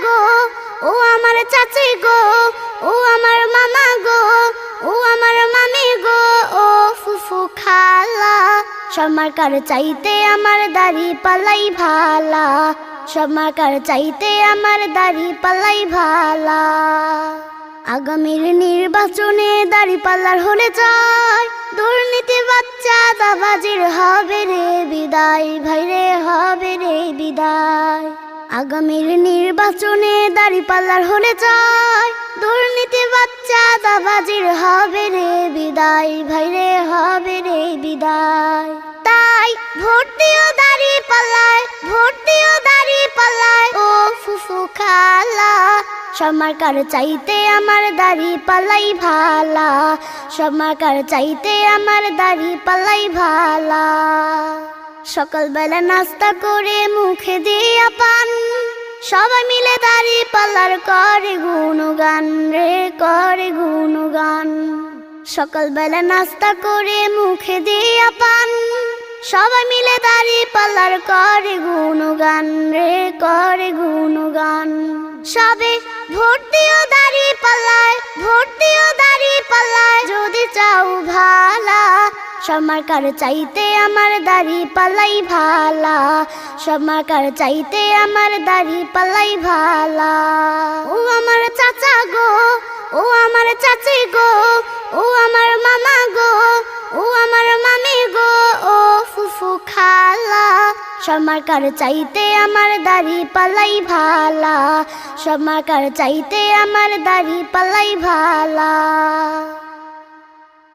গো, ও আমার চাচি গো, ও আমার মামা গো, ও আমার মামি গো, ও ফুফু খালা। সমাকার চাইতে আমার দাড়ি পাল্লাই ভালা, সমাকার চাইতে আমার দাড়ি পাল্লাই ভালা। আগামীর নির্বাচনে দাড়ি পাল্লার হলে যায়, দুর্নীতি বাচ্চা দাবাজির হবে রে বিদায়, ভাইরে হবে রে বিদায়। আগামীর নির্বাচনে দাড়ি পাল্লার হলে যায়, দুর্নীতি বাচ্চা দাবাজির হবে রে বিদায়, ভাইরে হবে রে বিদায়। তাই ভোট দিও দাড়ি পাল্লায়, ভোট দিও দাড়ি পাল্লায়, ও ফুফু খালা। সমাকার চাইতে আমার দাড়ি পাল্লাই ভালা, সমাকার চাইতে আমার দাড়ি পাল্লাই ভালা। সকালবেলা নাস্তা করে মুখে দিয়া পান, সবাই মিলে দাড়ি পাল্লার করে গুণগান রে, করে গুণগান। সকালবেলা নাস্তা করে মুখে দিয়া পান, সবাই মিলে দাড়ি পাল্লার করে গুণগান রে, করে গুণগান। সবে ভোট দিও দাড়ি পাল্লায়, ভোট দিও দাড়ি পাল্লায়, যদি চাও ভালা। সমাকার চাইতে আমার দাড়ি পাল্লাই ভালা, সমাকার চাইতে আমার দাড়ি পাল্লাই ভালা। ও আমার চাচা গো, ও আমার চাচি গো, ও আমার মামা গো, ও আমার মামি গো, ও ফুফু খালা। সমাকার চাইতে আমার দাড়ি পাল্লাই ভালা, সমাকার চাইতে আমার দাড়ি পাল্লাই ভালা।